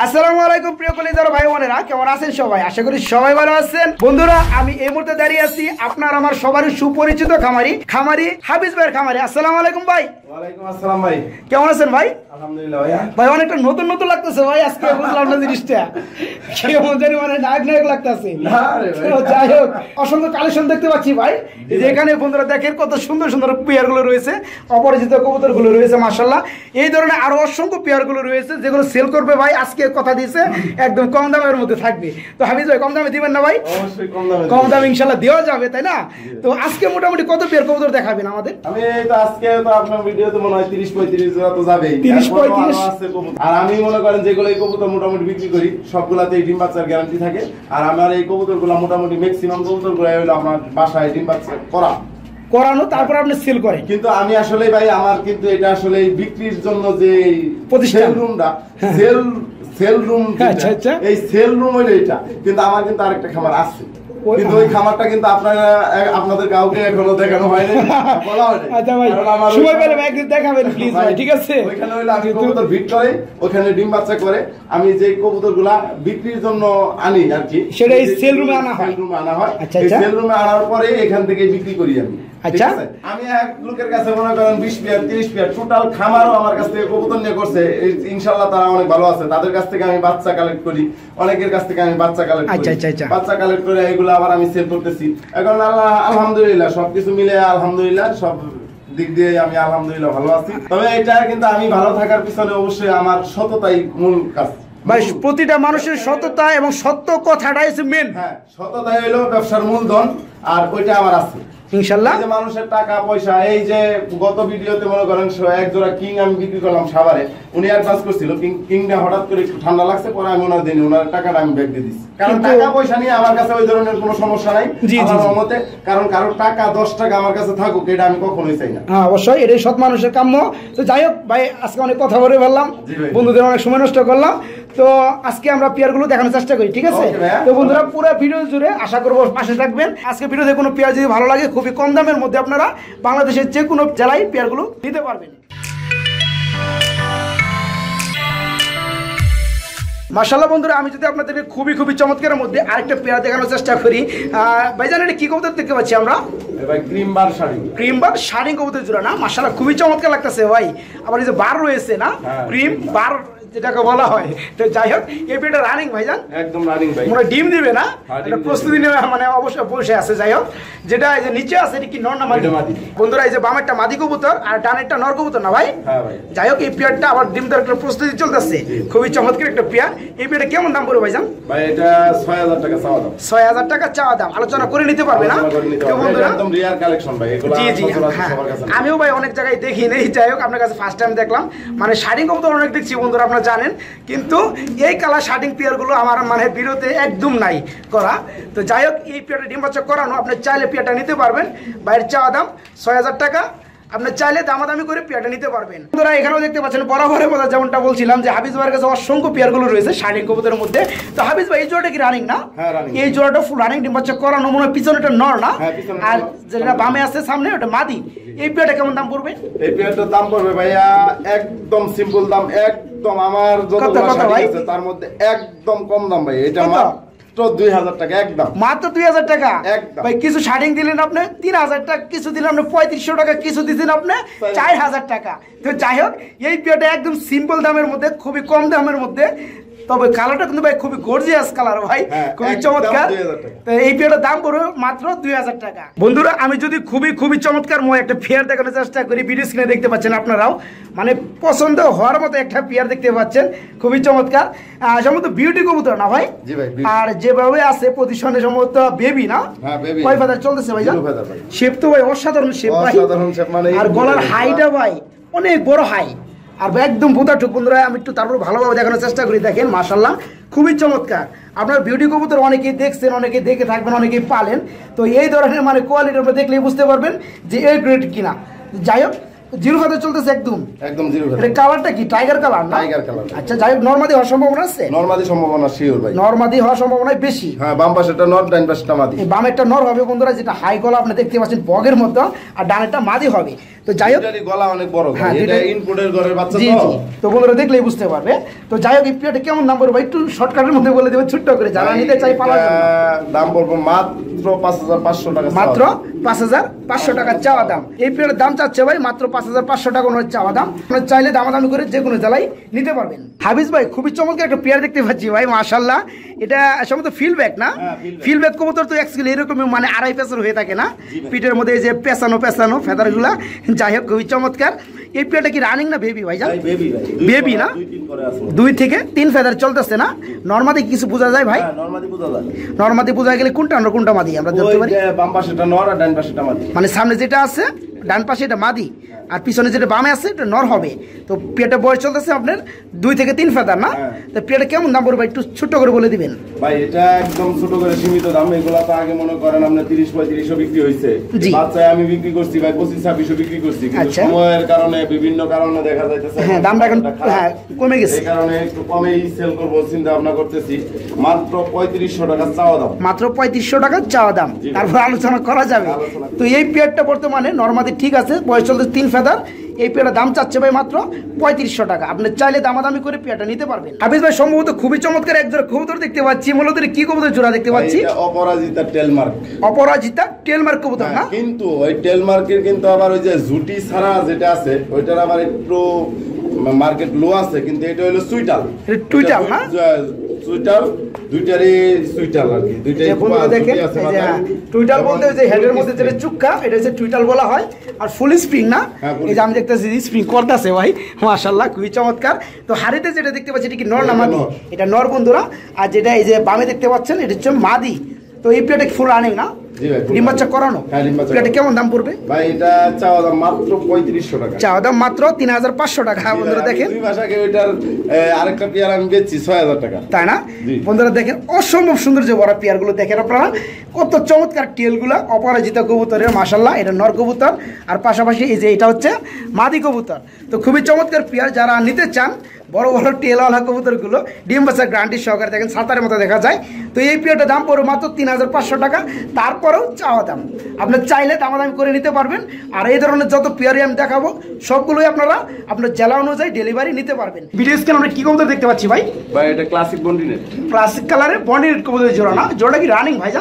আসসালামু আলাইকুম প্রিয় কলিজার ভাই বোনেরা, কেমন আছেন সবাই? আশা করি সবাই ভালো আছেন। বন্ধুরা, আমি এই মুহূর্তে দাঁড়িয়ে আছি আপনার আমার সবারই সুপরিচিত খামারি হাফিজ ভাইয়ের খামারি। আসসালামু আলাইকুম ভাই। ওয়ালাইকুম আসসালাম ভাই। কেমন আছেন ভাই? আলহামদুলিল্লাহ ভাইয়া। ভাই অনেকটা নতুন নতুন লাগতেছে ভাই, আজকে বুঝলাম না জিনিসটা কেমন জানি মানে নায়ক লাগতেছে। যাই হোক, অসংখ্য কালেকশন দেখতে পাচ্ছি ভাই, যে এখানে বন্ধুরা দেখেন কত সুন্দর সুন্দর পেয়ার গুলো রয়েছে, অপরিচিত কবুতর গুলো রয়েছে মাশাআল্লাহ। এই ধরনের আরো অসংখ্য পেয়ার গুলো রয়েছে যেগুলো সেল করবে ভাই, আজকে কথা দিয়েছে একদম কম দামের মধ্যে থাকবে। তো হাফিজ ভাই, কম দামে দিবেন না ভাই? অবশ্যই কম দামে, কম দামে ইনশাআল্লাহ দেওয়া যাবে, তাই না? তো আজকে মোটামুটি কত পেয়ার কবুতর দেখাবেন আমাদের? আমি তো আজকে তো আপনার ভিডিওতে মনে হয় 30-35 জোড়া তো যাবেই। 30-35 আছে কবুতর। আর আমি মনে করেন যেগুলো এই কবুতর মোটামুটি বিক্রি করি সবগুলাতেই ডিম বাচ্চার গ্যারান্টি থাকে। আর আমার এই কবুতরগুলো মোটামুটি ম্যাক্সিমাম কবুতরগুলো হলো আমার বাসায় ডিম বাচ্চা করানো, তারপর আপনি সেল করেন। কিন্তু আমি আসলে ভাই, আমার কিন্তু এটা আসলে বিক্রির জন্য যে প্রতিষ্ঠান রুমটা সেল রুম, আচ্ছা, এই সেল রুম হইলো এটা। কিন্তু আমার কিন্তু আরেকটা খামার আছে, কিন্তু ওই খামারটা কিন্তু আপনাদের কাউকে এখনো দেখানো হয়নি, বলা হয়নি। আচ্ছা ভাই, সময় পেলে একদিন দেখাবেন প্লিজ ভাই, ঠিক আছে? ওইখানে হইলো আমি কবুতর ভিট করে, ওখানে ডিম বাচ্চা করে আমি যে কবুতরগুলা বিক্রির জন্য আনি আর কি, সেটা এই সেল রুমে আনা হয়। আচ্ছা, এই সেল রুমে আনার পরে এখান থেকে বিক্রি করি আমি। আচ্ছা, আমি এক লোকের কাছে মনে করেন 20 পেয়ার 30 পেয়ার টোটাল খামারও আমার কাছ থেকে কবুতর নিয়ে করছে, ইনশাআল্লাহ তারা অনেক ভালো আছে। তাদের কাছ থেকে আমি বাচ্চা কালেক্ট করি, অনেকের কাছ থেকে আমি বাচ্চা কালেক্ট করি। আচ্ছা, বাচ্চা কালেক্ট করে এগুলো আবার আমি সেল করতেছি। এখন আলহামদুলিল্লাহ সবকিছু মিলে আলহামদুলিল্লাহ সব দিক দিয়ে আমি আলহামদুলিল্লাহ ভালো আছি। তবে এটা কিন্তু আমি ভালো থাকার পিছনে অবশ্যই আমার সততাই মূল কাজ ভাই। প্রতিটা মানুষের সততা এবং সত্য কথাটাই হচ্ছে মেন। হ্যাঁ, সততাই হলো ব্যবসার মূলধন, আর ওইটা আমার আছে ইনশাআল্লাহ। যে মানুষের টাকা পয়সা, এই যে গত ভিডিওতে মনে করেন এক জোড়া কিং আমি বিক্রি করলাম সাভারে, উনি অ্যাডভান্স করছিল, কিংটা হঠাৎ করে একটু ঠান্ডা লাগছে, পরে আমি ওনার দিন ওনার টাকাটা আমি ব্যাক দিয়ে দিচ্ছি। কারণ টাকা পয়সা নিয়ে আমার কাছে ওই ধরনের কোনো সমস্যা নাই আমার মতে। কারণ কারোর টাকা 10 টাকা আমার কাছে থাকুক, এটা আমি কখনোই চাই না। হ্যাঁ, অবশ্যই এটাই সৎ মানুষের কাম্য। তো যাই হোক ভাই, আজকে অনেক কথা বলে ফেললাম, বন্ধুদের অনেক সময় নষ্ট করলাম। তো আজকে আমরা পেয়ারগুলো দেখানোর চেষ্টা করি, ঠিক আছে? তো বন্ধুরা, পুরো ভিডিও জুড়ে আশা করবো পাশে থাকবেন। আজকে ভিডিওতে কোনো পেয়ার যদি ভালো লাগে, খুবই কম দামের মধ্যে আপনারা বাংলাদেশের যে কোনো জেলায় পেয়ারগুলো নিতে পারবেন। মাশাআল্লাহ বন্ধুরা, আমি যদি আপনাদের খুবই চমৎকারের মধ্যে আরেকটা পেয়ার দেখানোর চেষ্টা করি। ভাইজান, এটা কি কবুতর দেখতে পাচ্ছি আমরা? ক্রিম বার শাড়ি কবুতর জোড়া না? মাশাআল্লাহ খুবই চমৎকার লাগতেছে ভাই। আবার এই যে বার রয়েছে না, ক্রিম বার যেটাকে বলা হয়। তো যাই হোক, এই পেয়ারটা রানিং ভাইজান, একদম রানিং ভাই। মনে ডিম দিবে না, এটা প্রস্তুতি নেওয়া মানে অবশ্যই বসে আছে। যাই হোক, যেটা এই যে নিচে আছে এটা কি নর না মাদি? বন্ধুরা, এই যে বামেরটা মাদি কবুতর আর ডানেরটা নর কবুতর না ভাই? যাই হোক, এই পেয়ারটা আবার ডিম দেওয়ার একটা প্রস্তুতি চলতেছে, খুবই চমৎকার একটা পেয়ার। এই পেয়ারটা কেমন দাম পড়বে ভাইজান? ভাই এটা 6000 টাকা চাওয়া দাম। 6000 টাকা চাওয়া দাম, আলোচনা করে নিতে পারবে না? তো বন্ধুরা, একদম রিয়ার কালেকশন ভাই এগুলো। জি, আমিও ভাই অনেক জায়গায় দেখি নেই। যাই হোক, আপনার কাছে ফার্স্ট টাইম দেখলাম। মানে শাড়ি কবুতর অনেক দেখছি বন্ধুরা, আপনারা জানেন, কিন্তু এই কালার শার্টিং পেয়ারগুলো আমার মানে বিরতে একদম নাই করা। তো যাই হোক, এই পেয়ারটা ডিম বাচ্চা করানো, আপনি চাইলে পেয়ারটা নিতে পারবেন। বাইরের চাওয়া দাম 6000 টাকা, আপনি চাইলে দামাদামি করে পেয়ারটা নিতে পারবেন। বন্ধুরা, এখানেও দেখতে পাচ্ছেন বরাবরের কথা যেমনটা বলছিলাম যে হাফিজ ভাইয়ের কাছে অসংখ্য পেয়ারগুলো রয়েছে শার্টিং কবুতরের মধ্যে। তো হাফিজ ভাই, এই জোড়াটা কি রানিং না? এই জোড়াটা ফুল রানিং, ডিম বাচ্চা করানো, মনে হয় পিছনেটা নর না, আর যেটা বামে আছে সামনে ওটা মাদি। এই পেয়ারটা কেমন দাম পড়বে? এই পেয়ারটার দাম পড়বে ভাইয়া একদম সিম্পল দাম, একদম আমার যতগুলো শাড়ি আছে তার মধ্যে একদম কম দাম ভাই। এটা মাত্র 2000 টাকা, একদম মাত্র 2000 টাকা ভাই। কিছু শার্টিং দিলেন আপনি 3000 টাকা, কিছু দিলেন আপনি 3500 টাকা, কিছু দিচ্ছেন আপনি 4000 টাকা। তো যাই হোক, এই পেয়ারটা একদম সিম্পল দামের মধ্যে, খুবই কম দামের মধ্যে। তবে কালারটা কিন্তু ভাই খুবই গর্জিয়াস কালার ভাই, খুবই চমৎকার। তো এই পেয়ারটার দাম পড়বে মাত্র 2000 টাকা। বন্ধুরা, আমি যদি খুবই চমৎকার একটা পেয়ার দেখানোর চেষ্টা করি, ভিডিও স্ক্রিনে দেখতে পাচ্ছেন আপনারাও, মানে পছন্দ হওয়ার মতো একটা পেয়ার দেখতে পাচ্ছেন, খুবই চমৎকার। সম্ভবত বিউটি কবুতর না ভাই? আর যেভাবে আছে পজিশনে সম্ভবত বেবি না? কয় ফেদার চলতেছে ভাই? শেপ তো ভাই অসাধারণ শেপ ভাই, আর গলার হাইটা ভাই অনেক বড় হাই, আর একদম ভূতাটুক। বন্ধুরা, আমি একটু তারপর ভালোভাবে দেখানোর চেষ্টা করি। দেখেন মাশাআল্লাহ খুবই চমৎকার। আপনার বিউটি কবুতর অনেকেই দেখছেন, অনেকেই দেখে থাকবেন, অনেকেই পালেন। তো এই ধরনের মানে কোয়ালিটি আপনি দেখলেই বুঝতে পারবেন যে এ গ্রেড কিনা। যাই হোক, জিরো ফেদার চলতেছে একদম একদম জিরো এটা কালারটা কি টাইগার কালার না? Tiger colour. আচ্ছা যাই হোক নরমাদি হওয়ার সম্ভাবনা আছে? নরমাদি সম্ভাবনা শিওর ভাই। নরমাদি হওয়ার সম্ভাবনা বেশি। হ্যাঁ বাম পাশেটা নর, ডান পাশেটা মাদি। এই বামেরটা নর হবে বন্ধুরা, যেটা হাই গলা আপনি দেখতে পাচ্ছেন বগের মতো, আর ডানেরটা মাদি হবে। তো যাই হোক গলা অনেক বড়, হ্যাঁ, এটা ইনপুটের ঘরের বাচ্চা জি তো। জি, তো বন্ধুরা দেখলেই বুঝতে পারবে। তো যাই হোক এই পেয়ারটা কেমন দাম পড়বে একটু শর্টকাটের মধ্যে বলে দেবেন ছোট্ট করে, যারা নিতে চাই পালার জন্য। দাম বলবো মাত্র 5500 টাকা। মাত্র 5500 টাকা চাওয়া দাম। এই পেয়ারের দাম চাচ্ছে ভাই মাত্র 5500 টাকা ওনার চাওয়া দাম। আপনারা চাইলে দামাদামি করে যে কোনো জেলায় নিতে পারবেন। হাফিজ ভাই খুবই চমৎকার একটা পেয়ার দেখতে পাচ্ছি ভাই, মাশাআল্লাহ। এটা সম্ভবত ফিলব্যাক না? ফিলব্যাক কবুতর তো অ্যাকচুয়ালি এরকম মানে আড়াই পেছানো হয়ে থাকে না, পিঠের মধ্যে এই যে পেছানো পেছানো ফেদারগুলা। যাই হোক খুবই চমৎকার। এই পেয়ারটা কি রানিং না বেবি ভাই? বেবি না, 2 থেকে 3 ফেদার চলতেছে না? নরমাদি কিছু বোঝা যায় ভাই? নরমাদি বোঝা গেলে কোনটা নর কোনটা মাদি আমরা ধরতে পারি? বাম পাশেটা নর আর ডান পাশেটা মাদি। মানে সামনে যেটা আছে ডান পাশে এটা মাদি, আর পিছনে যেটা বামে আছে এটা নর হবে। তো পেয়ারটা বয়স চলতেছে আপনার 2 থেকে 3 ফেদার না? তো পেয়ারটা কেমন দাম পড়বে একটু ছোট করে বলে দিবেন ভাই। এটা একদম ছোট করে সীমিত দাম। এগুলা তো আগে মনে করেন আপনার 30-35 বিক্রি হয়েছে, বাচ্চায় আমি বিক্রি করছি ভাই 25-26 বিক্রি করছি, কিন্তু সময়ের কারণে বিভিন্ন কারণে দেখা যাইতেছে হ্যাঁ দামটা এখন কমে গেছে, এই কারণে একটু কমেই সেল করব চিন্তা ভাবনা করতেছি। মাত্র 3500 টাকা চাওয়া দাম। মাত্র 3500 টাকা চাওয়া দাম, তারপর আলোচনা করা যাবে। তো এই পেয়ারটা বর্তমানে নরমাদি ঠিক আছে, বয়স চলতে 3 ফেদার। এই পেয়ারটার দাম চাচ্ছে ভাই মাত্র 3500 টাকা। আপনি চাইলে দামাদামি করে পেয়ারটা নিতে পারবেন। হাফিজ ভাই সম্ভবত খুবই চমৎকার এক জোড়া কবুতর দেখতে পাচ্ছি, মূলত কি কবুতর জোড়া দেখতে পাচ্ছি? অপরাজিতা টেলমার্ক। অপরাজিতা টেলমার্ক কবুতর না? কিন্তু ওই টেলমার্কের কিন্তু আবার ওই যে জুটি ছাড়া যেটা আছে ওইটার আবার একটু মার্কেট লো আছে, কিন্তু এটা হলো সুইটাল। টুইটাল না? সুইটাল দুইটারই সুইটাল আর কি, দুইটাই বন্ধুরা দেখেন টুইটাল বলতে যে হেডের মধ্যে যেটা চুক্কা এটা হচ্ছে টুইটাল বলা হয়, আর ফুল স্প্রিং না? এই যে আমি দেখতেছি স্প্রিং করতেছে ভাই, মাশাআল্লাহ খুবই চমৎকার। তো হাড়িতে যেটা দেখতে পাচ্ছি এটা কি নর না মাদি? এটা নর বন্ধুরা। আর যেটা এই যে বামে দেখতে পাচ্ছেন এটা হচ্ছে মাদি। তো এই পেয়ারটা ফুল রানিং না? ডিম বাচ্চা করানো। পেয়ারটা কেমন দাম পড়বে ভাই? এটা চাওয়া দাম মাত্র 3500 টাকা। চাওয়া দাম মাত্র 3500 টাকা। বন্ধুরা দেখেন 2 মাস আগে ওইটার আরেকটা পেয়ার আমি বেচছি 6000 টাকা, তাই না? বন্ধুরা দেখেন অসম্ভব সুন্দর যে বড় পেয়ারগুলো দেখেন আপনারা, কত চমৎকার টেলগুলো অপরাজিতা কবুতরের, মাশাআল্লাহ। এটা নর কবুতর, আর পাশাপাশি এই যে এটা হচ্ছে মাদি কবুতর। তো খুবই চমৎকার পেয়ার, যারা নিতে চান বড় বড় টেলওয়ালা কবুতরগুলো ডিম বাচ্চা গ্যারান্টি সহকারে দেখেন সাঁতারের মতো দেখা যায়। তো এই পেয়ারটার দাম পড়বে মাত্র 3500 টাকা। তারপরেও চাওয়া দাম, আপনার চাইলে দামাদামি করে নিতে পারবেন। আর এই ধরনের যত পেয়ারই আমি দেখাবো সবগুলোই আপনারা আপনার জেলা অনুযায়ী ডেলিভারি নিতে পারবেন। ভিডিও স্ক্রিনে আমরা কি কবুতর দেখতে পাচ্ছি ভাই? ভাই এটা ক্লাসিক বন্ডিনেট, ক্লাসিক কালারের বন্ডিনেট কবুতরের জোড়া না? জোড়া কি রানিং ভাই?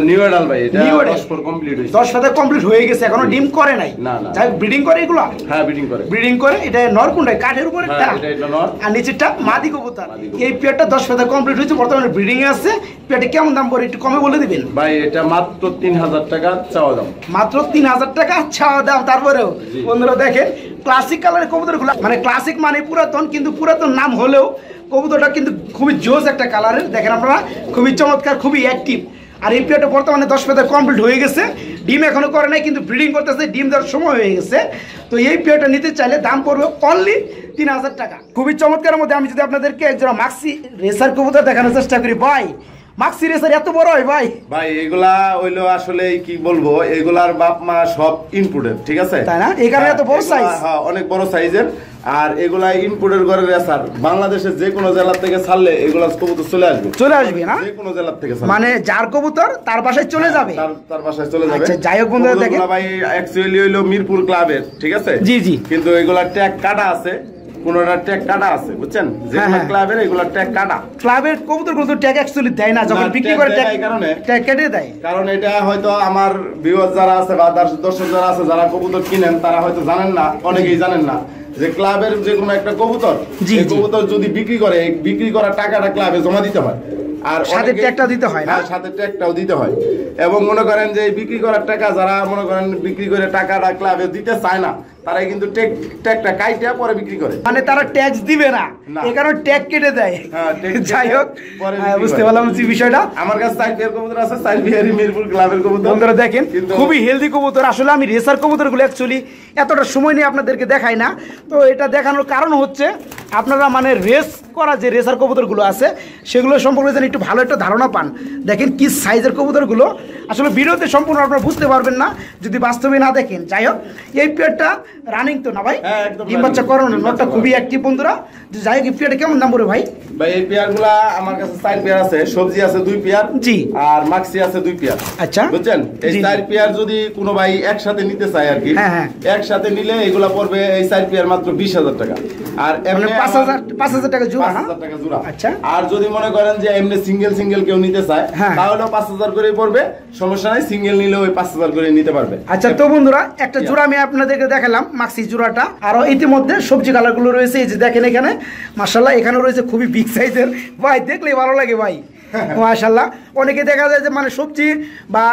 নিউ এডাল ভাই, এটা 10 কমপ্লিট হয়েছে। 10 ফেদার কমপ্লিট হয়ে গেছে, এখনো ডিম করে নাই। না না, যাই ব্রিডিং করে এগুলো? হ্যাঁ ব্রিডিং করে। ব্রিডিং করে। এটা নর কোনটা? কাঠের উপরে এটা নর, আর নিচেরটা মাদি কবুতর। এই পেয়ারটা 10 ফেদার কমপ্লিট হয়েছে, বর্তমানে ব্রিডিং এ আছে। পেয়ারটা কেমন দাম পড়ে একটু কমে বলে দিবেন ভাই? এটা মাত্র 3000 টাকা চাওয়া দাম। মাত্র 3000 টাকা চাওয়া দাম। তারপরেও বন্ধুরা দেখেন ক্লাসিক কালারের কবুতরগুলো, মানে ক্লাসিক মানে পুরাতন, কিন্তু পুরাতন নাম হলেও কবুতরটা কিন্তু খুবই জোস একটা কালারের। দেখেন আপনারা খুবই চমৎকার, খুবই অ্যাক্টিভ। আর এই পেয়ারটা বর্তমানে 10 ফেদার কমপ্লিট হয়ে গেছে, ডিম এখনো করে নাই, কিন্তু ব্রিডিং করতেছে, ডিম দেওয়ার সময় হয়ে গেছে। তো এই পেয়ারটা নিতে চাইলে দাম পড়বে অনলি 3000 টাকা। খুবই চমৎকারের মধ্যে আমি যদি আপনাদেরকে একজোড়া মাক্সি রেসার কবুতর দেখানোর চেষ্টা করি ভাই, মাক্সি রেসার এত বড় হয় ভাই? ভাই এগুলা হইলো আসলে কি বলবো, এগুলার বাপ মা সব ইনপুটেড, ঠিক আছে? তাই না? এই কারণে এত বড় সাইজ। হ্যাঁ অনেক বড় সাইজের। আর এগুলা ইনপুটের ঘরে রেসার, বাংলাদেশের যে কোনো জেলা থেকে ছাড়লে এগুলা কবুতর চলে আসবে। চলে আসবে না? যে কোনো জেলা থেকে ছাড়লে, মানে যার কবুতর তার বাসায় চলে যাবে, তার বাসায় চলে যাবে। আচ্ছা যাই হোক বন্ধুরা দেখেন ভাই অ্যাকচুয়ালি হইলো মিরপুর ক্লাবের, ঠিক আছে? জি জি। কিন্তু এগুলা ট্যাগ কাটা আছে, কোনটা ট্যাগ কাটা আছে, বুঝছেন? যে ক্লাবের এগুলা ট্যাগ কাটা। ক্লাবের কবুতরগুলো তো ট্যাগ অ্যাকচুয়ালি দেয় না, যখন বিক্রি করে ট্যাগ কেটে দেয়। কারণ এটা হয়তো আমার ভিউয়ার যারা আছে বা দর্শক যারা আছে যারা কবুতর কিনেন তারা হয়তো জানেন না, অনেকেই জানেন না যে ক্লাবের যে কোনো একটা কবুতর, এই কবুতর যদি বিক্রি করে, বিক্রি করা টাকাটা ক্লাবে জমা দিতে হয়, আর সাথে ট্যাগটাও দিতে হয় না? সাথে ট্যাগটাও দিতে হয়। এবং মনে করেন যে বিক্রি করার টাকা যারা মনে করেন বিক্রি করে টাকাটা ক্লাবে দিতে চায় না, তারাই কিন্তু ট্যাগটা কাইটা পরে বিক্রি করে, মানে তারা ট্যাক্স দিবে না, এই কারণে ট্যাগ কেটে দেয়। যাই হোক বুঝতে পারলাম যে বিষয়টা। আমার কাছে সাইফিয়ার কবুতর আছে, সাইফিয়ারি মিরপুর ক্লাবের কবুতর। বন্ধুরা দেখেন খুবই হেলদি কবুতর। আসলে আমি রেসার কবুতরগুলো অ্যাকচুয়ালি এতটা সময় নিয়ে আপনাদেরকে দেখাই না। তো এটা দেখানোর কারণ হচ্ছে আপনারা মানে রেস করা যে রেসার কবুতরগুলো আছে সেগুলো সম্পর্কে যেন একটু ভালো একটা ধারণা পান। দেখেন কি সাইজের কবুতরগুলো, আসলে ভিডিওতে সম্পূর্ণ আপনারা বুঝতে পারবেন না যদি বাস্তবে না দেখেন। যাই হোক এই পেয়ারটা রানিং তো না ভাই? হ্যাঁ, একদম ডিম বাচ্চা running। করানো, ডিম নটটা বাচ্চা খুবই অ্যাক্টিভ বন্ধুরা। তো যাই হোক, এই পেয়ারটা কেমন দাম পড়বে ভাই? ভাই এই পেয়ারগুলা আমার কাছে 4 পেয়ার আছে, সবজি আছে 2 পেয়ার, জি। আর মাক্সি আছে 2 পেয়ার। আচ্ছা, বুঝছেন? এই জি, 4 জি। পেয়ার যদি কোনো ভাই একসাথে নিতে চায় আর কি, হ্যাঁ, হ্যাঁ। একসাথে নিলে এগুলা পড়বে এই 4 পেয়ার মাত্র 20,000 টাকা। আর এমনি 5,000 টাকা জোড়া না? 5,000 টাকা জোড়া। আচ্ছা। আর যদি মনে করেন যে এমনি সিঙ্গেল কেউ নিতে চায়, হ্যাঁ। তাহলে 5,000 করে পড়বে, সমস্যা নাই, সিঙ্গেল নিলে ওই 5,000 করে নিতে পারবে। আচ্ছা, তো বন্ধুরা একটা জোড়া আমি আপনাদেরকে দেখালাম, মাক্সি জোড়াটা। আর ইতিমধ্যে সবজি কালার গুলো রয়েছে, এই যে দেখেন এখানে মাশাআল্লাহ, এখানে রয়েছে খুবই বিগ সাইজের ভাই, দেখলেই ভালো লাগে ভাই মাশাআল্লাহ। অনেকে দেখা যায় যে মানে সবজি বা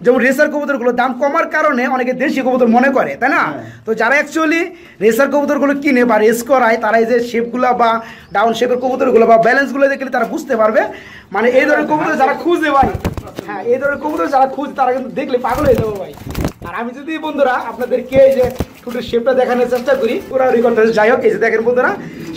যেমন রেসার কবুতরগুলোর দাম কমার কারণে অনেকে দেশি কবুতর মনে করে, তাই না? তো যারা অ্যাকচুয়ালি রেসার কবুতরগুলো কিনে বা রেস করায়, তারা এই যে শেপগুলো বা ডাউন শেপের কবুতরগুলো বা ব্যালেন্সগুলো দেখলে তারা বুঝতে পারবে। মানে এই ধরনের কবুতর যারা খুঁজে ভাই, হ্যাঁ, এই ধরনের কবুতর যারা খুঁজে তারা কিন্তু দেখলে পাগল হয়ে যাবে ভাই। আর আমি যদি বন্ধুরা আপনাদেরকে এই যে ঠোঁটের শেপটা দেখানোর চেষ্টা করি, পুরো রেকর্ড। যাই হোক, এই যে দেখেন বন্ধুরা,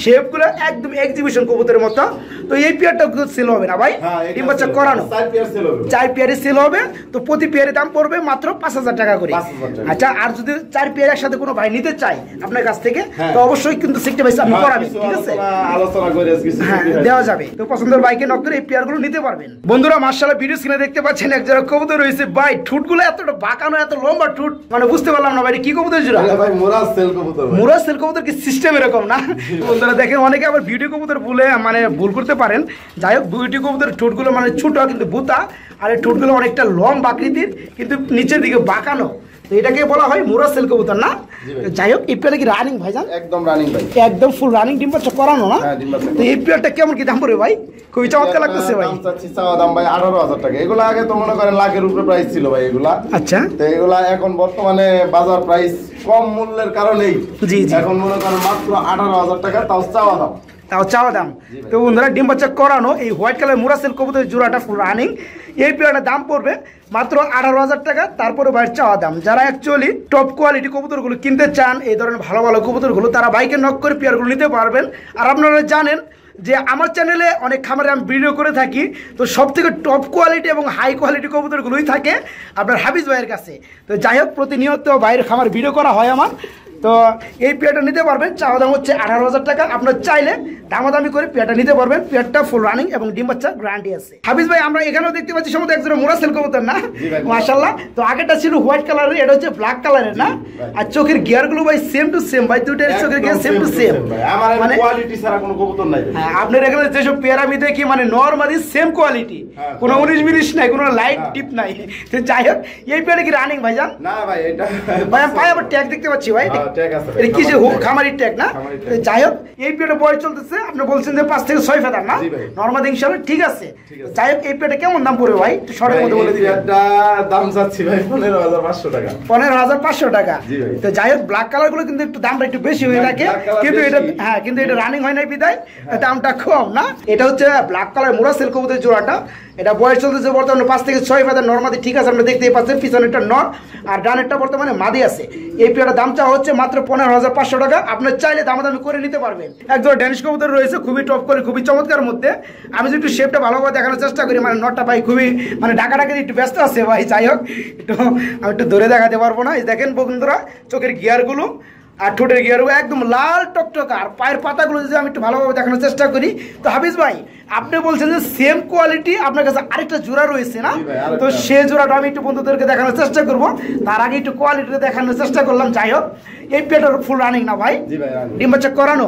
শেপগুলো একদম এক্সিবিশন কবুতরের মতো। তো এই পেয়ারটা সেল হবে না ভাই? ডিম বাচ্চা করানো 4 পেয়ার সেল হবে। 4 পেয়ারে সেল হবে। তো প্রতি পেয়ারের দাম পড়বে মাত্র 5,000 টাকা করে। 5,000 টাকা। আচ্ছা, আর যদি 4 পেয়ার একসাথে কোনো ভাই নিতে চায় আপনার কাছ থেকে, হ্যাঁ। তো অবশ্যই কিন্তু সিক্সটি ভাই আপনি করাবেন, কিছু ঠিক আছে? আলোচনা করে কিছু হ্যাঁ, দেওয়া যাবে। তো পছন্দের বাইকে নক করে এই পেয়ারগুলো নিতে পারবেন। বন্ধুরা মাশাআল্লাহ, ভিডিও স্ক্রিনে দেখতে পাচ্ছেন এক জোড়া কবুতর রয়েছে ভাই। ঠুটগুলো এতটা বাঁকানো, এত লম্বা ঠুট, মানে বুঝতে পারলাম না ভাই কি কবুতর জোড়া। আরে ভাই মোরা সেল কবুতর ভাই। মুরাজ সেল কবুতর কি সিস্টেম এরকম না? বন্ধুরা দেখেন, অনেকে আবার বিউটি কবুতর বলে মানে ভুল করতে পারেন। যাই হোক, বিউটি কবুতর ঠোঁটগুলো মানে ছোট কিন্তু বুতা, আর এই ঠোঁটগুলো অনেকটা লম্বা আকৃতির কিন্তু নিচের দিকে বাঁকানো। তো এটাকে বলা হয় মুরাজ সেল কবুতর না? যাই হোক, এই পেয়ারটা কি রানিং ভাইজান? একদম রানিং ভাই, একদম ফুল রানিং, ডিম বাচ্চা করানো না? হ্যাঁ, ডিম বাচ্চা। তো এই পেয়ারটা কেমন কি দাম পড়বে ভাই? খুবই চমৎকার লাগতেছে ভাই। দাম চাচ্ছি চাওয়া দাম ভাই 18,000 টাকা। এগুলা আগে তো মনে করেন লাখের উপরে প্রাইস ছিল ভাই এগুলা। আচ্ছা, তো এগুলা এখন বর্তমানে বাজার প্রাইস কম মূল্যের কারণেই জি, জি। এখন মনে করেন মাত্র 18,000 টাকা, তাও চাওয়া দাম। তাও চাওয়া দাম। তো বন্ধুরা, ডিম বাচ্চা করানো এই হোয়াইট কালার মুরাসেল কবুতরের জোড়াটা ফুল রানিং, এই পেয়ারটার দাম পড়বে মাত্র 18,000 টাকা। তারপরে বাইরের চাওয়া দাম। যারা অ্যাকচুয়ালি টপ কোয়ালিটি কবুতরগুলো কিনতে চান, এই ধরনের ভালো ভালো কবুতরগুলো, তারা বাইকে নক করে পেয়ারগুলো নিতে পারবেন। আর আপনারা জানেন যে আমার চ্যানেলে অনেক খামারে আমি ভিডিও করে থাকি, তো সব থেকে টপ কোয়ালিটি এবং হাই কোয়ালিটি কবুতরগুলোই থাকে আপনার হাফিজ ভাইয়ের কাছে। তো যাই হোক, প্রতিনিয়ত বাইরের খামার ভিডিও করা হয় আমার। তো এই পেয়ারটা নিতে পারবেন, চাওয়া দাম হচ্ছে 18,000 টাকা। আপনার চাইলে দামাদামি করে পেয়ারটা নিতে পারবেন। পেয়ারটা ফুল রানিং এবং ডিম বাচ্চা গ্যারান্টি আছে। হাফিজ ভাই, আমরা এখানেও দেখতে পাচ্ছি সম্ভবত একজন মুরাসেল কবুতর না? মাশাআল্লাহ। তো আগেটা ছিল হোয়াইট কালারের, এটা হচ্ছে ব্ল্যাক কালারের না? আর চোখের গিয়ারগুলো ভাই সেম টু সেম ভাই, দুইটার চোখের গিয়ার সেম টু সেম। আমার মানে কোয়ালিটি ছাড়া কোনো কবুতর নাই ভাই। হ্যাঁ, আপনার এখানে যেসব পেয়ার আমি দেখি মানে নরমালি সেম কোয়ালিটি, কোনো 19-20 নাই, কোনো লাইট টিপ নাই। তো যাই হোক, এই পেয়ারে কি রানিং ভাইজান? না ভাই, এটা ভাই আমি পাই আবার ট্যাগ দেখতে পাচ্ছি ভাই। হ্যাঁ, ট্যাগ আছে ভাই। এটা কি যে খামারির ট্যাগ না? খামারির ট্যাগ। যাই হোক, এই পেয়ারে বয়স চলতেছে, আপনি বলছেন যে 5 থেকে 6 ফেদার না? জি ভাই। নরমাল ইনশাআল্লাহ ঠিক আছে। যাই হোক, এই পেয়ারটা কেমন দাম পড়বে ভাই? একটু শর্টের মধ্যে বলে দিবেন। এটা দাম যাচ্ছে ভাই 15,500 টাকা। 15,500 টাকা। জি ভাই। তো যাই হোক, ব্ল্যাক কালার গুলো কিন্তু একটু দামটা একটু বেশি হয়ে থাকে, black color কিন্তু এটা বেশি। হ্যাঁ, কিন্তু এটা রানিং হয় নাই বিদায় দামটা কম না? এটা হচ্ছে ব্ল্যাক কালার মুরাসেল কবুতরের জোড়াটা। এটা বয়স চলতেছে বর্তমানে 5 থেকে 6 ফেদার নরমাদি, ঠিক আছে, আমরা দেখতেই পাচ্ছেন। পিছনেরটা নর আর ডানেরটা বর্তমানে মাদি আছে। এই পেয়ারটার দাম চাওয়া হচ্ছে মাত্র 15,500 টাকা। আপনার চাইলে দামাদামি করে নিতে পারবেন। একজন ড্যানিশ কবুতর রয়েছে, খুবই টপ করে, খুবই চমৎকার মধ্যে। আমি যদি একটু শেপটা ভালোভাবে দেখানোর চেষ্টা করি, মানে নটটা ভাই খুবই মানে ডাকাডাকি একটু ব্যস্ত আছে ভাই। যাই হোক, একটু আমি একটু ধরে দেখাতে পারবো না। এই দেখেন বন্ধুরা, চোখের গিয়ারগুলো আর ঠোঁটের গিয়ারগুলো একদম লাল টকটকা। আর পায়ের পাতাগুলো যদি আমি একটু ভালোভাবে দেখানোর চেষ্টা করি, তো হাফিজ ভাই আপনি বলছেন যে সেম কোয়ালিটি আপনার কাছে আরেকটা জোড়া রয়েছে না? তো সে জোড়াটা আমি একটু বন্ধুদেরকে দেখানোর চেষ্টা করব। তার আগে একটু কোয়ালিটিটা দেখানোর চেষ্টা করলাম। যাই হোক, এই পেয়ারটার ফুল রানিং না ভাই? ডিম বাচ্চা করানো।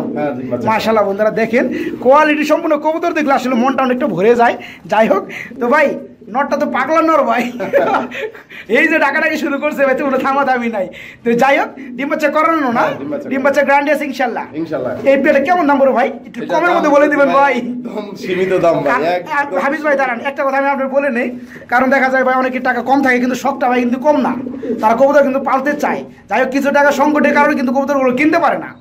মাশাআল্লাহ বন্ধুরা, দেখেন কোয়ালিটি সম্পূর্ণ কবুতর দেখলে আসলে মনটা অনেকটা ভরে যায়। যাই হোক, তো ভাই নটটা তো পাগলা নর ভাই। এই যে ডাকাডাকি শুরু করছে ভাই, কোনো থামা দামি নাই। তো যাই হোক, ডিম বাচ্চা করানো না? ডিম বাচ্চা গ্যারান্টি আছে ইনশাআল্লাহ। এই পেয়ারটা কেমন দাম পড়বে ভাই? একটু কমের মধ্যে বলে দিবেন ভাই। একদম সীমিত দাম ভাই। হাফিজ ভাই দাঁড়ান, একটা কথা আমি আপনার বলে নেই, কারণ দেখা যায় ভাই অনেকের টাকা কম থাকে কিন্তু শখটা ভাই কিন্তু কম না, তারা কবুতর কিন্তু পালতে চায়। যাই হোক, কিছু টাকা সংকটের কারণে কিন্তু কবুতরগুলো কিনতে পারে না।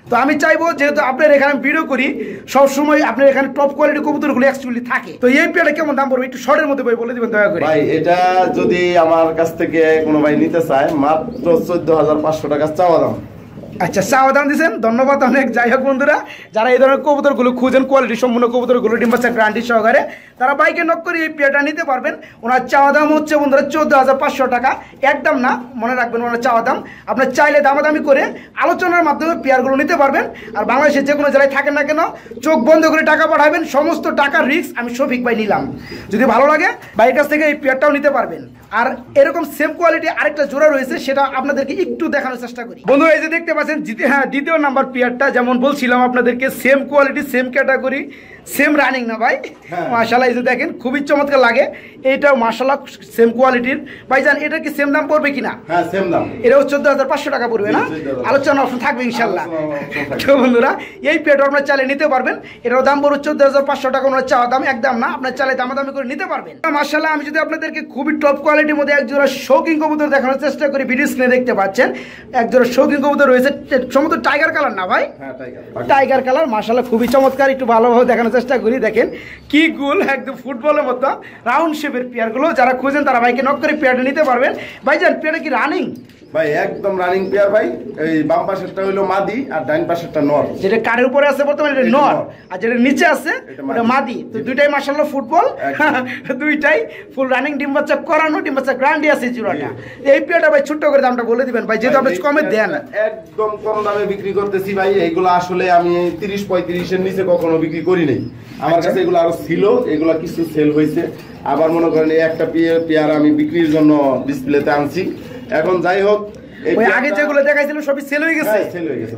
তো আমি চাইবো, যেহেতু আপনার এখানে ভিডিও করি সব সময়, আপনার এখানে টপ কোয়ালিটি কবুতরগুলো অ্যাকচুয়ালি থাকে। তো এই পেয়ারটা কেমন দাম পড়বে? একটু শর্টের মধ্যে ভাই বলে দিবেন দয়া করে। ভাই এটা যদি আমার কাছ থেকে কোনো ভাই নিতে চায়, মাত্র 14,500 টাকা চাওয়া দাম। আচ্ছা চাওয়া দাম দিয়েছেন, ধন্যবাদ অনেক। যাই হোক বন্ধুরা, যারা এই ধরনের কবুতরগুলো খুঁজেন কোয়ালিটি সম্পূর্ণ কবুতরগুলো ডিম বাচ্চা গ্যারান্টি সহকারে, তারা বাইকে নক করে এই পেয়ারটা নিতে পারবেন। ওনার চাওয়া দাম হচ্ছে বন্ধুরা 14,500 টাকা, একদম না, মনে রাখবেন ওনার চাওয়া দাম। আপনার চাইলে দামাদামি করে আলোচনার মাধ্যমে পেয়ারগুলো নিতে পারবেন। আর বাংলাদেশের যে কোনো জেলায় থাকেন না কেন, চোখ বন্ধ করে টাকা পাঠাবেন, সমস্ত টাকার রিস্ক আমি শফিক ভাই নিলাম। যদি ভালো লাগে ভাইয়ের কাছ থেকে এই পেয়ারটাও নিতে পারবেন। আর এরকম সেম কোয়ালিটি আরেকটা জোড়া রয়েছে, সেটা আপনাদেরকে একটু দেখানোর চেষ্টা করি। বন্ধু এই যে দেখতে পাচ্ছেন দ্বিতীয় নাম্বার পেয়ারটা, যেমন বলছিলাম আপনাদেরকে same quality same category same running না ভাই, মাশাআল্লাহ এই যে দেখেন খুবই চমৎকার লাগে। এইটাও মাশাআল্লাহ সেম কোয়ালিটির। ভাইজান এটা কি সেম দাম পড়বে কিনা? হ্যাঁ সেম দাম, এটাও 14,500 টাকা পড়বে না? আলোচনা অপশন থাকবে ইনশাআল্লাহ। তো বন্ধুরা এই পেয়ারটা আপনারা চাইলে নিতে পারবেন, এটার দাম পড়বে 14,500 টাকা। ওনার চাওয়া দাম একদম না, আপনার চাইলে দামাদামি করে নিতে পারবেন। মাশাআল্লাহ আমি যদি আপনাদেরকে খুবই টপ কোয়ালিটির মধ্যে একজোড়া শৌকিং কবুতর দেখানোর চেষ্টা করি, ভিডিও স্ক্রিনে দেখতে পাচ্ছেন একজোড়া শৌকিং কবুতর রয়েছে, সমস্ত টাইগার কালার না ভাই? হ্যাঁ টাইগার কালার, মাশাআল্লাহ খুবই চমৎকার। একটু ভালোভাবে দেখানোর চেষ্টা করি, দেখেন কি গুল, একদম ফুটবলের মতো রাউন্ড শেপের পেয়ারগুলো। যারা খুঁজেন তারা ভাইকে নক করে পেয়ারটা নিতে পারবেন। ভাইজান পেয়ারটা কি রানিং? ভাই একদম রানিং পেয়ার ভাই। এই বাম পাশেরটা হলো মাদি আর ডান পাশেরটা নর। যেটা কারের উপরে আছে বর্তমানে এটা নর, আর যেটা নিচে আছে ওটা মাদি। তো দুইটাই মাশাআল্লাহ ফুটবল, দুইটাই ফুল রানিং ডিম বাচ্চা করানো, ডিম বাচ্চা গ্যারান্টি আছে জোড়াটা। এই পেয়ারটা ভাই ছোট্ট করে দামটা বলে দিবেন ভাই, যেহেতু আপনি কমে দেন। একদম কম দামে বিক্রি করতেছি ভাই। এইগুলো আসলে আমি 30-35 এর নিচে কখনো বিক্রি করি নাই। আমার কাছে এগুলো আরো ছিল, এগুলো কিছু সেল হয়েছে। আবার মনে করেন এই একটা পেয়ার আমি বিক্রির জন্য ডিসপ্লেতে আনছি। এখন যাই হোক, ওই আগে যেগুলো দেখাইছিলাম সবই সেল হয়ে গেছে।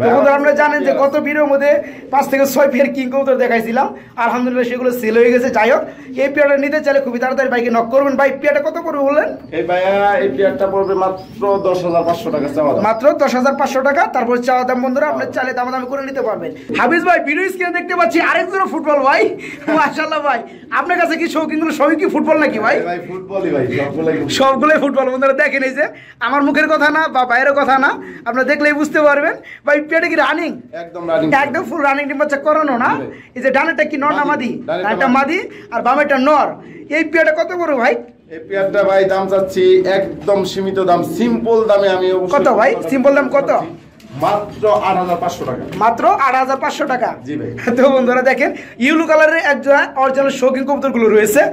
তখন আমরা জানেন যে গত ভিডিওর মধ্যে 5 থেকে 6 পেয়ার কিং কবুতর দেখাইছিলাম, আলহামদুলিল্লাহ সেগুলো সেল হয়ে গেছে। যাই হোক এই পেয়ারটা নিতে চাইলে খুবই তাড়াতাড়ি বাইকে নক করবেন। ভাই পেয়ারটা কত পড়বে বললেন? এই ভাইয়া এই পেয়ারটা পড়বে মাত্র 10,500 টাকা চাওয়া দাম, মাত্র 10,500 টাকা। তারপর চাওয়া দাম বন্ধুরা আপনার চাইলে দামাদামি করে নিতে পারবেন। হাফিজ ভাই ভিডিও স্ক্রিনে দেখতে পাচ্ছি আরেকজন ফুটবল ভাই, মাশাআল্লাহ ভাই আপনার কাছে কি শৌখিনগুলো সবই কি ফুটবল নাকি ভাই? ভাই ফুটবলই ভাই, সবগুলোই ফুটবল। বন্ধুরা দেখেন এই যে আমার মুখের কথা না বা বাইরের কথা না, আপনারা দেখলেই বুঝতে পারবেন। ভাই পেয়ারটা কি রানিং? একদম রানিং, একদম ফুল রানিং ডিম বাচ্চা করানো না? এই যে ডানেরটা কি নর না মাদি? ডানেরটা মাদি আর বামেরটা নর। এই পেয়ারটা কত বড় ভাই? এই পেয়ারটা ভাই দাম চাচ্ছি একদম সীমিত দাম, সিম্পল দামে। আমি কত ভাই সিম্পল দাম কত? মাত্র 8,500 টাকা, মাত্র 8,500 টাকা। জি ভাই। তো বন্ধুরা দেখেন ইয়েলো কালারের একজোড়া অরিজিনাল শৌখিন কবুতরগুলো রয়েছে।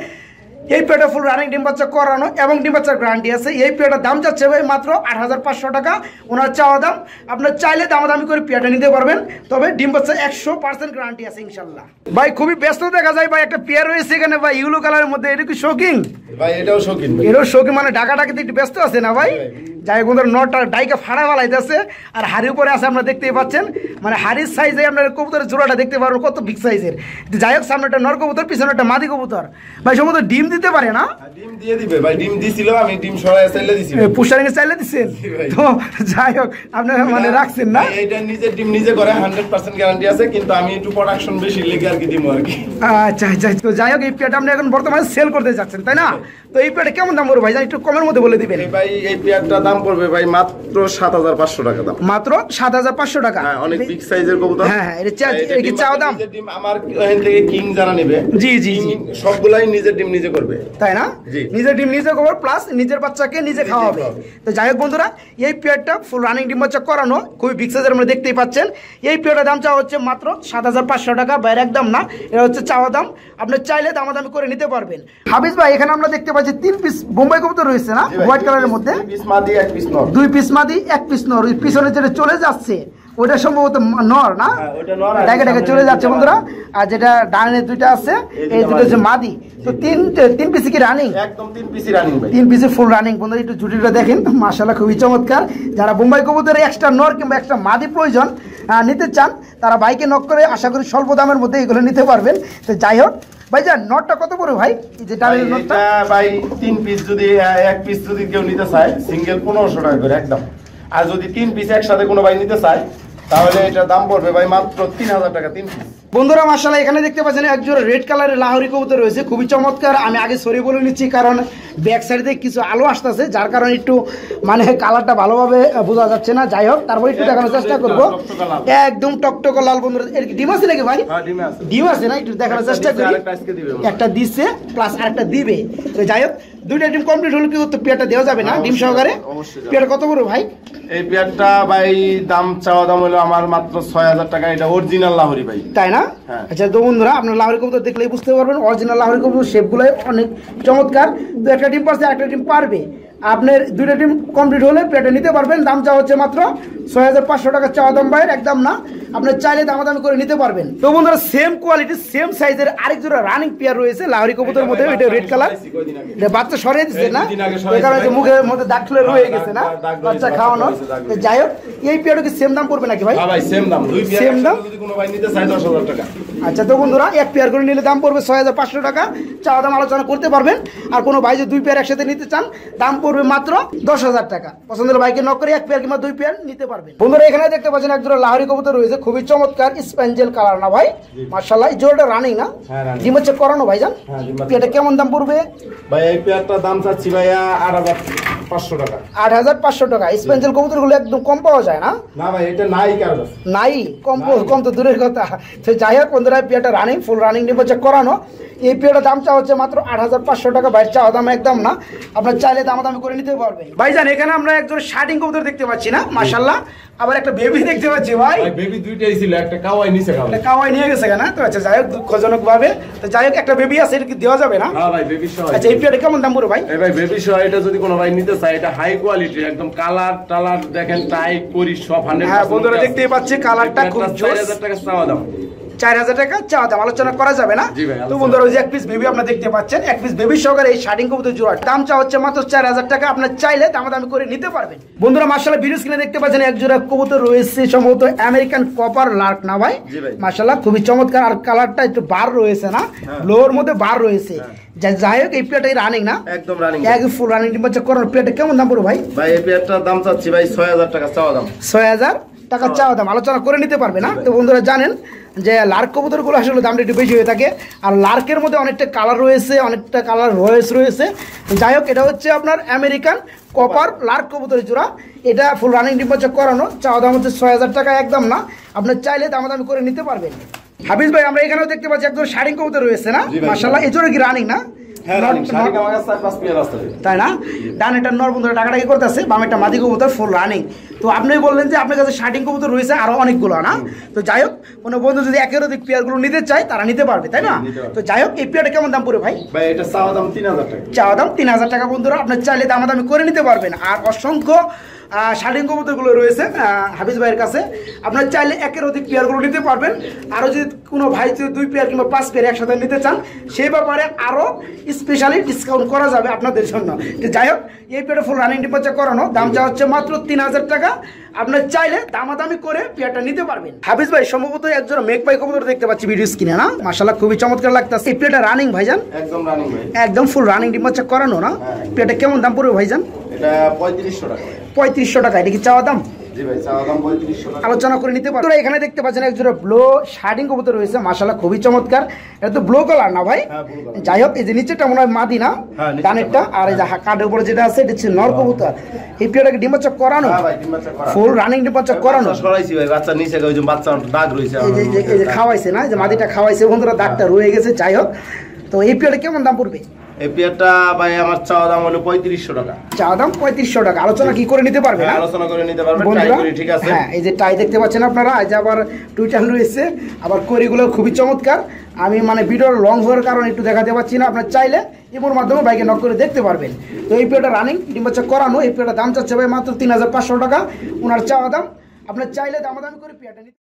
এই পেয়ারটা ফুল রানিং ডিম বাচ্চা করানো এবং ডিম বাচ্চার গ্যারান্টি আছে। এই পেয়ারটার দাম যাচ্ছে ভাই মাত্র 8,500 টাকা ওনার চাওয়া দাম। আপনার চাইলে দামাদামি করে পেয়ারটা নিতে পারবেন, তবে ডিম বাচ্চা 100% গ্যারান্টি আছে ইনশাল্লাহ। ভাই খুবই ব্যস্ত দেখা যায় ভাই, একটা পেয়ার রয়েছে এখানে ভাই ইয়েলো কালারের মধ্যে, এটা কি শৌখিন ভাই? এটাও শৌখিন, এটাও শৌখিন, মানে ডাকাডাকিতে একটু ব্যস্ত আছে না ভাই? যাই হোক নটটা ডাইকে ফাড়া ফেলাইতেছে আর হাড়ির উপরে আছে, আপনারা দেখতেই পাচ্ছেন। মানে হাড়ির সাইজে আপনার কবুতরের জোড়াটা দেখতে পারবেন কত বিগ সাইজের। যাই হোক সামনে একটা নর কবুতর, পিছনে একটা মাদি কবুতর। ভাই সম্ভবত ডিম দিতে পারে না? ডিম দিয়ে দিবে ভাই, ডিম দিছিল, আমি ডিম সরায় চাইলে দিছি, পুষারিং এ চাইলে দিছেন। তো যাই হোক আপনি মানে রাখছেন না? এইটা নিজের ডিম নিজে করে 100% গ্যারান্টি আছে, কিন্তু আমি একটু প্রোডাকশন বেশি লেগে আর কি দিমু আর কি। আচ্ছা আচ্ছা। তো যাই হোক এই পেয়ারটা আপনি এখন বর্তমানে সেল করতে যাচ্ছেন তাই না? তো এই পেয়ারটা কেমন দাম পড়বে ভাই, একটু কমের মধ্যে বলে দিবেন। ভাই এই পেয়ারটা দাম পড়বে ভাই মাত্র 7,500 টাকা দাম, মাত্র 7,500 টাকা। হ্যাঁ অনেক বিগ সাইজের কবুতর। হ্যাঁ এটা কি চাও দাম? আমার এখান থেকে কিং যারা নেবে, জি জি জি, সবগুলাই নিজের ডিম নিজে করবে তাই না? নিজের ডিম নিজে করবে প্লাস নিজের বাচ্চাকে নিজে খাওয়াবে। তো যাই হোক বন্ধুরা এই পেয়ারটা ফুল রানিং ডিম বাচ্চা করানো, খুবই বিগ সাইজের আমরা দেখতেই পাচ্ছেন। এই পেয়ারটার দাম চাওয়া হচ্ছে মাত্র 7,500 টাকা, বাইরে একদম না, এটা হচ্ছে চাওয়া দাম। আপনি চাইলে দামাদামি করে নিতে পারবেন। হাফিজ ভাই এখানে আমরা দেখতে পাচ্ছি 3 পিস বোম্বাই কবুতর রয়েছে না, হোয়াইট কালারের মধ্যে? 2 পিস মাদি 1 পিস নর, 2 পিস মাদি 1 পিস নর। ওই পিছনে যেটা চলে যাচ্ছে ওটা সম্ভবত নর না? ডাকে ডাকে চলে যাচ্ছে বন্ধুরা। আর যেটা ডানে দুইটা আছে এই দুটো হচ্ছে মাদি। তো তিন পিস কি রানিং? একদম 3 পিসই রানিং ভাই, 3 পিসে ফুল রানিং। বন্ধুরা একটু জুটিটা দেখেন, মাশাআল্লাহ খুবই চমৎকার। যারা বোম্বাই কবুতরের এক্সট্রা নর কিংবা এক্সট্রা মাদি প্রয়োজন নিতে চান, তারা বাইকে নক করে আশা করি স্বল্প দামের মধ্যে এগুলো নিতে পারবেন। তো যাই হোক ভাইজান নটটা কত বড় ভাই? যেটা ভাই 3 পিস যদি 1 পিস যদি কেউ নিতে চায় সিঙ্গেল 1500 টাকা করে একদম। আর যদি 3 পিস একসাথে কোনো ভাই নিতে চায় তাহলে এটা দাম পড়বে ভাই মাত্র 3,000 টাকা 3 পিস। বন্ধুরা মাশাআল্লাহ এখানে দেখতে পাচ্ছেন একজোড়া রেড কালারের লাহোরি কবুতর রয়েছে, খুবই চমৎকার। আমি আগে সরি বলে নিচ্ছি কারণ ব্যাক সাইডে কিছু আলো আসতেছে, যার কারণে একটু মানে কালারটা ভালোভাবে বোঝা যাচ্ছে না। যাই হোক, তারপর একটু দেখানোর চেষ্টা করবো। একদম টকটকে লাল বন্ধুরা। এর কি ডিম আছে নাকি ভাই? ডিম আছে না, একটু দেখানোর চেষ্টা করি। একটা দিচ্ছে প্লাস আরেকটা দিবে। তো যাই হোক, দুইটা ডিম কমপ্লিট হলে কি তো পেয়ারটা দেওয়া যাবে না ডিম সহকারে? পেয়ারটা কত বড় ভাই? এই পেয়ারটা ভাই দাম চাওয়া দাম হলো আমার মাত্র 6000 টাকা। এটা অরিজিনাল লাহোরি ভাই, তাই না? আচ্ছা তো বন্ধুরা, আপনার লাহোরি কবুতর দেখলেই বুঝতে পারবেন অরিজিনাল লাহোরি কবুতর শেপগুলোই অনেক চমৎকার। তো একটা ডিম পারছে, একটা ডিম পারবে। আপনার দুইটা ডিম কমপ্লিট হলে পেয়ারটা নিতে পারবেন। দাম চাওয়া হচ্ছে মাত্র 6500 টাকা চাওয়া দাম ভাইয়ের, একদম না। আপনার চাইলে দামাদামি করে নিতে পারবেন। তো বন্ধুরা সেম কোয়ালিটি সেম সাইজের আরেক জোড়া রানিং পেয়ার রয়েছে লাহোরি কবুতরের মধ্যে। এটা রেড কালার, এটা বাচ্চা সরিয়ে দিচ্ছে না, এই কারণে মুখের মধ্যে দাগ খুলে রয়ে গেছে না বাচ্চা খাওয়ানোর। যাই হোক, এই পেয়ারটা কি সেম দাম পড়বে নাকি ভাই? ভাই সেম দাম, দুই পেয়ার সেম দাম। যদি কোনো ভাই নিতে চায় 10000 টাকা। আচ্ছা তো বন্ধুরা, এক পেয়ার করে নিলে দাম পড়বে 6500 টাকা, চাওয়া দাম আলোচনা করতে পারবেন। আর কোনো ভাই যদি দুই পেয়ার একসাথে নিতে চান দাম পড়বে মাত্র 10000 টাকা। পছন্দের ভাইকে নক করে এক পেয়ার কিংবা দুই পেয়ার নিতে পারবেন। বন্ধুরা এখানে দেখতে পাচ্ছেন এক জোড়া লাহোরি কবুতর রয়েছে, খুবই চমৎকার স্প্যাঞ্জেল কালার না ভাই? মাশাআল্লাহ, এই জোড়াটা রানিং না? ডিম হচ্ছে করানো ভাইজান। পেয়ারটা কেমন দাম পড়বে ভাই? এই পেয়ারটা দাম চাচ্ছি ভাইয়া 8500 টাকা। 8500 টাকা। স্প্যাঞ্জেল কবুতরগুলো একদম কম পাওয়া যায় না? না ভাই, এটা নাই কারণ নাই, কম তো দূরের কথা। তো যাই হোক বন্ধুরা, পেয়ারটা রানিং, ফুল রানিং ডিম হচ্ছে করানো। এই পেয়ারটা দাম চাওয়া হচ্ছে মাত্র 8500 টাকা। বাইরের চাওয়া দাম একদম না, আপনার চাইলে দামাদামি করে নিতে পারবেন। ভাইজান এখানে আমরা একজন শার্টিং কবুতর দেখতে পাচ্ছি না মাশাআল্লাহ, আবার একটা বেবি দেখতে পাচ্ছি ভাই। বেবি দুইটাই ছিল, একটা কাওয়াই নিছে, একটা কাওয়াই নিয়ে গেছে না? তো আচ্ছা যাই হোক, দুঃখজনক ভাবে। তো যাই হোক, একটা বেবি আছে, এটা কি দেওয়া যাবে না? হ্যাঁ ভাই, বেবি সহ। আচ্ছা এই পেয়ারটা কেমন দাম পড়বে ভাই? এই ভাই বেবি সহ এটা যদি কোনো ভাই নিতে চায়, এটা হাই কোয়ালিটি, একদম কালার টালার দেখেন টাই করি সব 100%। হ্যাঁ বন্ধুরা দেখতেই পাচ্ছি কালারটা খুব জোস। 4000 টাকা চাওয়া দাম। 4000 টাকা চাওয়া দাম, আলোচনা করা যাবে না? তো বন্ধুরা ওই যে এক পিস বেবি আপনারা দেখতে পাচ্ছেন, এক পিস বেবি সহকারে এই শার্টিং কবুতর জোড়া দাম চাওয়া হচ্ছে মাত্র 4000 টাকা। আপনার চাইলে দামাদামি করে নিতে পারবেন। বন্ধুরা মাশাআল্লাহ ভিডিও স্ক্রিনে দেখতে পাচ্ছেন এক জোড়া কবুতর রয়েছে, সম্ভবত আমেরিকান কপার লার্ক না ভাই? মাশাআল্লাহ খুবই চমৎকার। আর কালারটা একটু বার রয়েছে না, ব্লোর মধ্যে বার রয়েছে। যাই হোক, এই পেয়ারটাই রানিং না? একদম রানিং, একদম ফুল রানিং ডিম বাচ্চা করানো। পেয়ারটা কেমন দাম পড়বে ভাই? ভাই এই পেয়ারটার দাম চাচ্ছি ভাই 6000 টাকা চাওয়া দাম। 6000 টাকা চাওয়া দাম, আলোচনা করে নিতে পারবে না? তো বন্ধুরা জানেন যে লার্ক কবুতরগুলো আসলে দামটা একটু বেশি হয়ে থাকে। আর লার্কের মধ্যে অনেকটা কালার রয়েছে, অনেকটা কালার রয়েস রয়েছে। যাই হোক, এটা হচ্ছে আপনার আমেরিকান কপার লার্ক কবুতরের জোড়া। এটা ফুল রানিং ডিম বাচ্চা করানো, চাওয়া দাম হচ্ছে 6000 টাকা, একদম না। আপনার চাইলে দামাদামি করে নিতে পারবেন। হাফিজ ভাই আমরা এখানেও দেখতে পাচ্ছি একদম শার্টিং কবুতর রয়েছে না মাশাআল্লাহ? এই জোড়া কি রানিং না? তাই না? ডানেরটা নর বন্ধুরা টাকাটাকি করতেছে, বামেরটা মাদি কবুতর ফুল রানিং। তো আপনি বললেন যে আপনার কাছে শার্টিং কবুতর রয়েছে আরো অনেকগুলো না? তো যাই হোক, কোনো বন্ধু যদি একের অধিক পেয়ারগুলো নিতে চায় তারা নিতে পারবে, তাই না? তো যাই হোক, এই পেয়ারটা কেমন দাম পড়ে ভাই? ভাই এটা চাওয়া দাম 3000 টাকা। চাওয়া দাম 3000 টাকা বন্ধুরা, আপনার চাইলে দামাদামি করে নিতে পারবেন। আর অসংখ্য শার্টিং কবুতরগুলো রয়েছে হাফিজ ভাইয়ের কাছে, আপনার চাইলে একের অধিক পেয়ারগুলো নিতে পারবেন। আরও যদি কোনো ভাই যদি 2 পেয়ার কিংবা 5 পেয়ার একসাথে নিতে চান, সেই ব্যাপারে আরও স্পেশালি ডিসকাউন্ট করা যাবে আপনাদের জন্য। যাই হোক, এই পেয়ারটা ফুল রানিং ডিপার্চার করানো, দাম চাওয়া হচ্ছে মাত্র 3000 টাকা। আপনার চাইলে দামাদামি করে পেয়ারটা নিতে পারবেন। হাফিজ ভাই সম্ভবত একজন মেঘ পাই কবুতর দেখতে পাচ্ছি ভিডিও স্ক্রিনে না? মাশাআল্লাহ খুবই চমৎকার লাগতেছে। এই পেয়ারটা রানিং ভাইজান? একদম রানিং ভাই, একদম ফুল রানিং ডিপার্চার করানো না? পেয়ারটা কেমন দাম পড়বে ভাইজান? এটা 3500 টাকা। 3500 টাকা, এটা কি চাওয়া দাম? জি ভাই চাওয়া দাম 3500 টাকা, আলোচনা করে নিতে পারবেন। এখানে দেখতে পাচ্ছেন একজোড়া ব্লু শার্টিং কবুতর রয়েছে, মাশাআল্লাহ খুবই চমৎকার। এটা তো ব্লু কালার না ভাই? যাই হোক, এই যে নিচেটা মনে হয় মাদি না, ডানেরটা। আর এই যে কাঠের উপরে যেটা আছে এটা হচ্ছে নর কবুতর। এই পেয়ারটাকে ডিম বাচ্চা করানো? হ্যাঁ ভাই, ডিম বাচ্চা করানো, ফুল রানিং ডিম বাচ্চা করানো। সরাইছি ভাই, বাচ্চা নিচে ওই যে বাচ্চা দাগ রয়েছে, এই যে খাওয়াইছে না, যে মাদিটা খাওয়াইছে বন্ধুরা, দাগটা রয়ে গেছে। যাই হোক, তো এই পেয়ারটা কেমন দাম পড়বে? এই পেয়ারটা ভাই আমার চাওয়া দাম হলো 3500 টাকা। চাওয়া দাম 3500 টাকা, আলোচনা কি করে নিতে পারবে? আলোচনা করে নিতে পারবেন, ট্রাই করি, ঠিক আছে? হ্যাঁ, এই যে টাই দেখতে পাচ্ছেন আপনারা, এই যে আবার টুইটার রয়েছে, আবার করিগুলো খুবই চমৎকার। আমি মানে ভিডিওর লং হওয়ার কারণে একটু দেখাতে পাচ্ছি না, আপনার চাইলে ইমোর মাধ্যমে বাইকে নক করে দেখতে পারবেন। তো এই পেয়ারটা রানিং ডিম বাচ্চা করানো, এই পেয়ারটা দাম চাচ্ছে ভাই মাত্র 3500 টাকা ওনার চাওয়া দাম। আপনার চাইলে দামাদামি করে পেয়ারটা